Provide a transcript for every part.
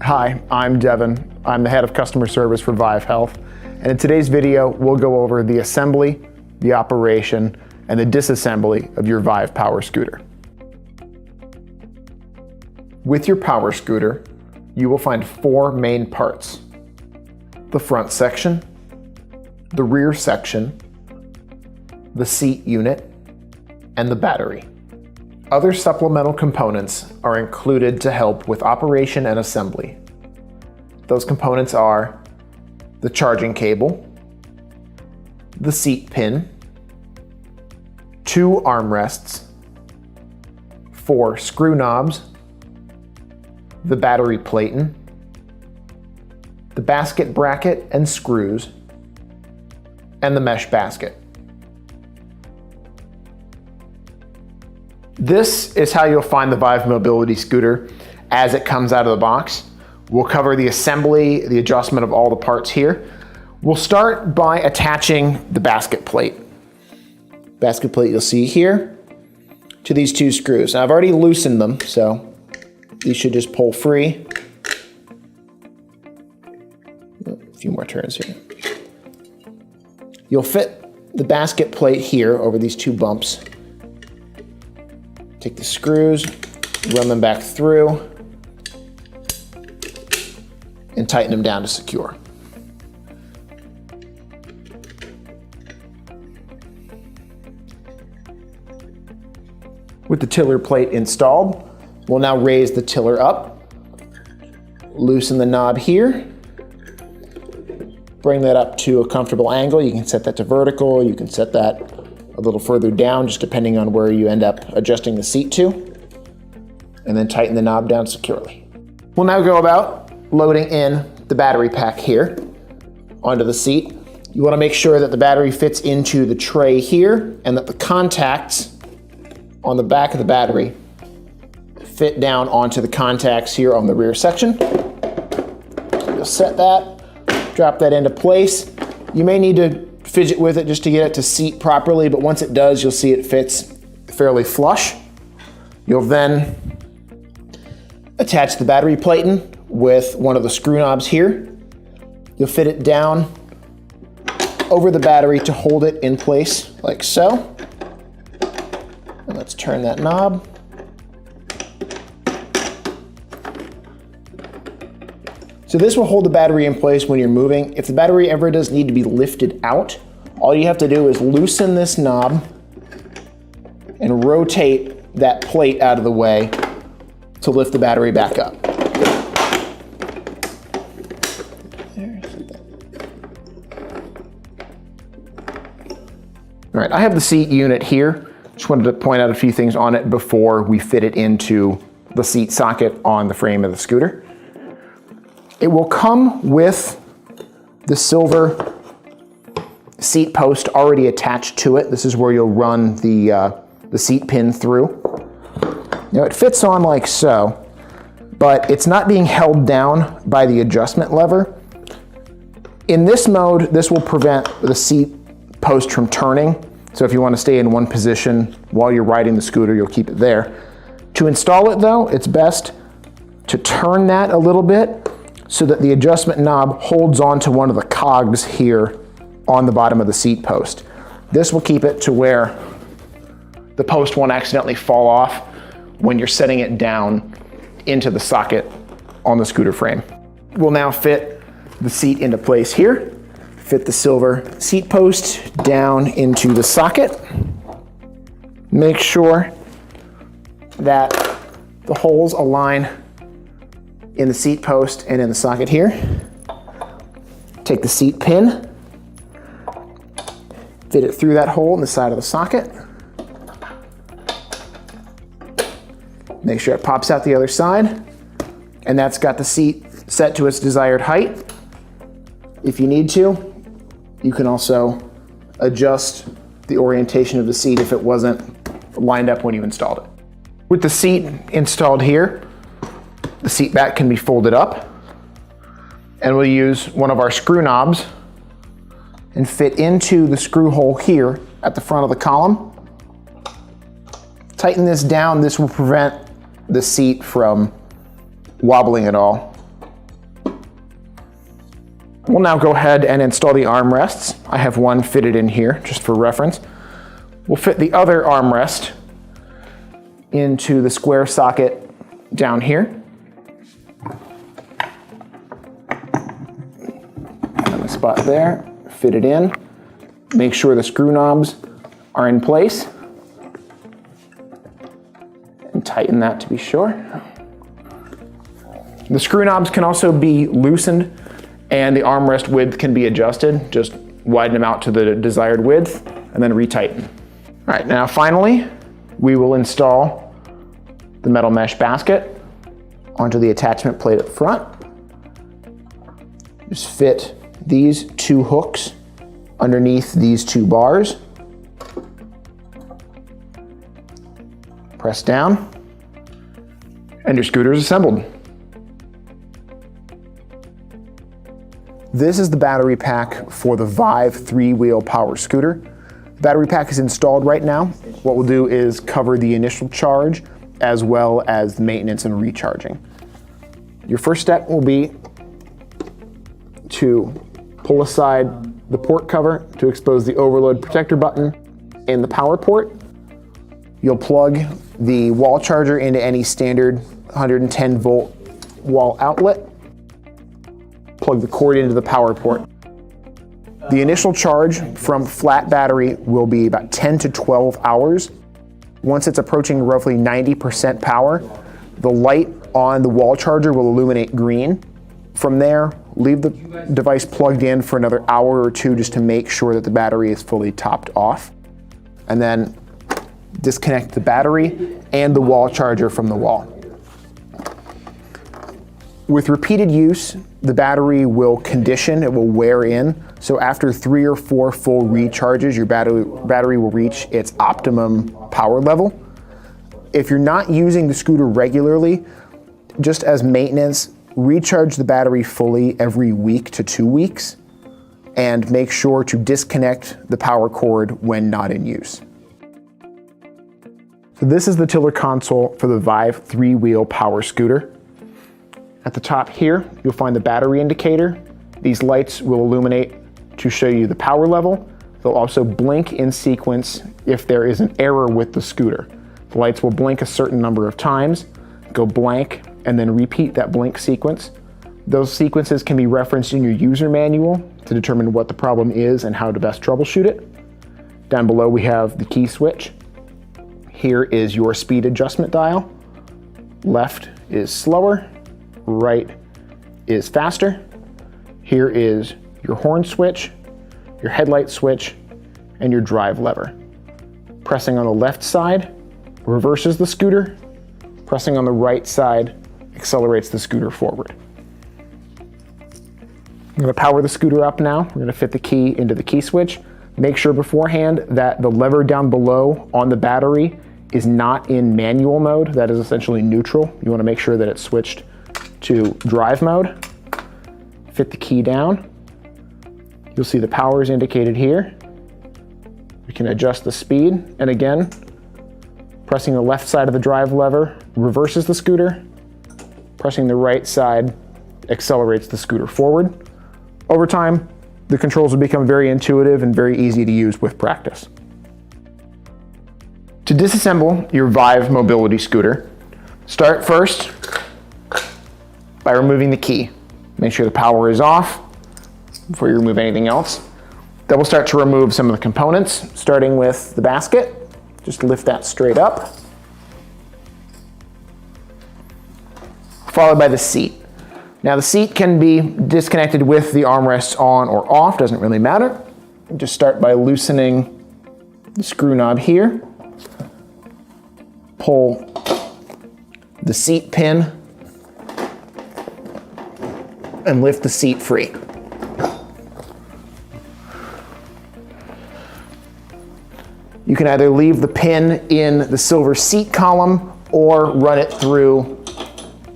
Hi, I'm Devin. I'm the head of customer service for Vive Health. And in today's video, we'll go over the assembly, the operation, and the disassembly of your Vive power scooter. With your power scooter, you will find 4 main parts: the front section, the rear section, the seat unit, and the battery. Other supplemental components are included to help with operation and assembly. Those components are the charging cable, the seat pin, 2 armrests, 4 screw knobs, the battery platen, the basket bracket and screws, and the mesh basket. This is how you'll find the Vive mobility scooter as it comes out of the box. We'll cover the assembly, the adjustment of all the parts here. We'll start by attaching the basket plate. Basket plate you'll see here to these 2 screws. Now I've already loosened them, so these should just pull free. A few more turns here. You'll fit the basket plate here over these 2 bumps. Take the screws, run them back through, and tighten them down to secure. With the tiller plate installed, we'll now raise the tiller up, loosen the knob here, bring that up to a comfortable angle. You can set that to vertical, you can set that a little further down, just depending on where you end up adjusting the seat to, and then tighten the knob down securely. We'll now go about loading in the battery pack here onto the seat. You want to make sure that the battery fits into the tray here and that the contacts on the back of the battery fit down onto the contacts here on the rear section. You'll set that, drop that into place. You may need to fidget with it just to get it to seat properly, but once it does, you'll see it fits fairly flush. You'll then attach the battery platen with one of the screw knobs here. You'll fit it down over the battery to hold it in place like so. And let's turn that knob. So this will hold the battery in place when you're moving. If the battery ever does need to be lifted out, all you have to do is loosen this knob and rotate that plate out of the way to lift the battery back up. All right, I have the seat unit here. Just wanted to point out a few things on it before we fit it into the seat socket on the frame of the scooter. It will come with the silver seat post already attached to it. This is where you'll run the seat pin through. Now it fits on like so, but it's not being held down by the adjustment lever. In this mode, this will prevent the seat post from turning. So if you want to stay in one position while you're riding the scooter, you'll keep it there. To install it though, it's best to turn that a little bit so that the adjustment knob holds onto one of the cogs here on the bottom of the seat post. This will keep it to where the post won't accidentally fall off when you're setting it down into the socket on the scooter frame. We'll now fit the seat into place here. Fit the silver seat post down into the socket. Make sure that the holes align in the seat post and in the socket here. Take the seat pin, fit it through that hole in the side of the socket. Make sure it pops out the other side, and that's got the seat set to its desired height. If you need to, you can also adjust the orientation of the seat if it wasn't lined up when you installed it. With the seat installed here, the seat back can be folded up, and we'll use one of our screw knobs and fit into the screw hole here at the front of the column Tighten this down. This will prevent the seat from wobbling at all. We'll now go ahead and install the armrests. I have one fitted in here just for reference. We'll fit the other armrest into the square socket down here. And the spot there, fit it in. Make sure the screw knobs are in place. And tighten that to be sure. The screw knobs can also be loosened and the armrest width can be adjusted. Just widen them out to the desired width and then retighten. All right, now finally, we will install the metal mesh basket onto the attachment plate up front. Just fit these two hooks underneath these two bars. Press down, and your scooter is assembled. This is the battery pack for the Vive 3-wheel power scooter. The battery pack is installed right now. What we'll do is cover the initial charge as well as maintenance and recharging. Your first step will be to pull aside the port cover to expose the overload protector button in the power port. You'll plug the wall charger into any standard 110 volt wall outlet. Plug the cord into the power port. The initial charge from flat battery will be about 10 to 12 hours. Once it's approaching roughly 90% power, the light on the wall charger will illuminate green. From there, leave the device plugged in for another hour or two just to make sure that the battery is fully topped off. And then disconnect the battery and the wall charger from the wall. With repeated use, the battery will condition, it will wear in. So after 3 or 4 full recharges, your battery will reach its optimum power level. If you're not using the scooter regularly, just as maintenance, recharge the battery fully every week to 2 weeks and make sure to disconnect the power cord when not in use. So this is the tiller console for the Vive 3-wheel power scooter. At the top here, you'll find the battery indicator. These lights will illuminate to show you the power level. They'll also blink in sequence if there is an error with the scooter. The lights will blink a certain number of times, go blank, and then repeat that blink sequence. Those sequences can be referenced in your user manual to determine what the problem is and how to best troubleshoot it. Down below we have the key switch. Here is your speed adjustment dial. Left is slower, right is faster. Here is your horn switch, your headlight switch, and your drive lever. Pressing on the left side reverses the scooter. Pressing on the right side accelerates the scooter forward. I'm going to power the scooter up now. We're going to fit the key into the key switch. Make sure beforehand that the lever down below on the battery is not in manual mode. That is essentially neutral. You want to make sure that it's switched to drive mode. Fit the key down. You'll see the power is indicated here. We can adjust the speed, and again, pressing the left side of the drive lever reverses the scooter. Pressing the right side accelerates the scooter forward. Over time, the controls will become very intuitive and very easy to use with practice. To disassemble your Vive mobility scooter, start first by removing the key. Make sure the power is off before you remove anything else. Then we'll start to remove some of the components, starting with the basket. Just lift that straight up. Followed by the seat. Now the seat can be disconnected with the armrests on or off, doesn't really matter. Just start by loosening the screw knob here. Pull the seat pin and lift the seat free. You can either leave the pin in the silver seat column or run it through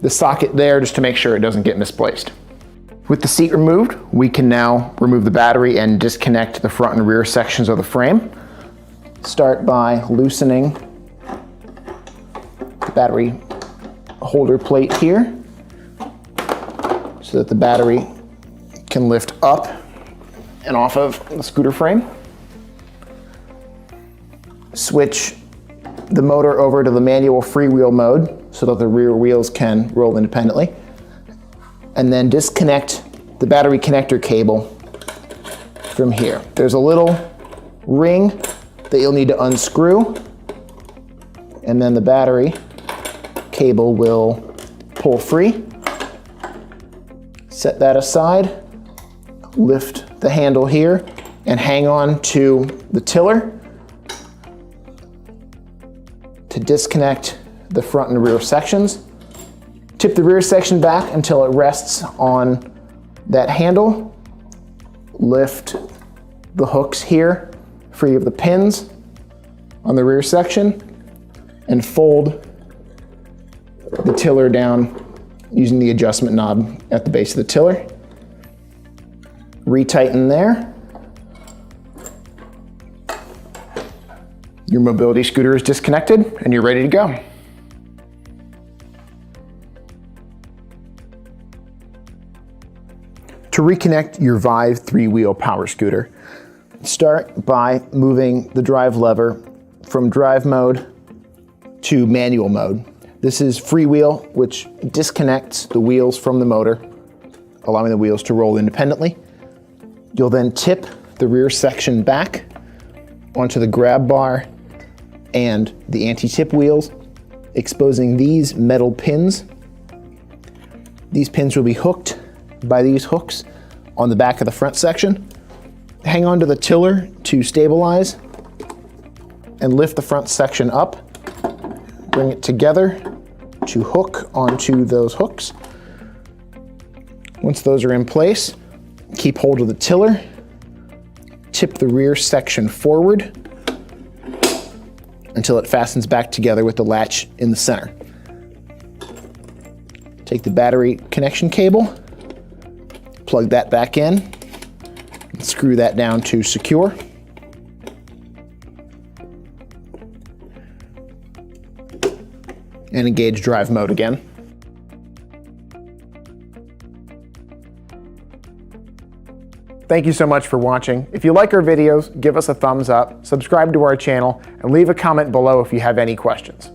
the socket there just to make sure it doesn't get misplaced. With the seat removed, we can now remove the battery and disconnect the front and rear sections of the frame. Start by loosening battery holder plate here so that the battery can lift up and off of the scooter frame. Switch the motor over to the manual freewheel mode so that the rear wheels can roll independently. And then disconnect the battery connector cable from here. There's a little ring that you'll need to unscrew, and then the battery cable will pull free. Set that aside, lift the handle here, and hang on to the tiller to disconnect the front and rear sections. Tip the rear section back until it rests on that handle. Lift the hooks here, free of the pins on the rear section, and fold the tiller down using the adjustment knob at the base of the tiller. Retighten there. Your mobility scooter is disconnected and you're ready to go. To reconnect your Vive 3-wheel power scooter, start by moving the drive lever from drive mode to manual mode. This is freewheel, which disconnects the wheels from the motor, allowing the wheels to roll independently. You'll then tip the rear section back onto the grab bar and the anti-tip wheels, exposing these metal pins. These pins will be hooked by these hooks on the back of the front section. Hang on to the tiller to stabilize and lift the front section up. Bring it together to hook onto those hooks. Once those are in place, keep hold of the tiller, tip the rear section forward until it fastens back together with the latch in the center. Take the battery connection cable, plug that back in, and screw that down to secure. And engage drive mode again. Thank you so much for watching. If you like our videos, give us a thumbs up, subscribe to our channel, and leave a comment below if you have any questions.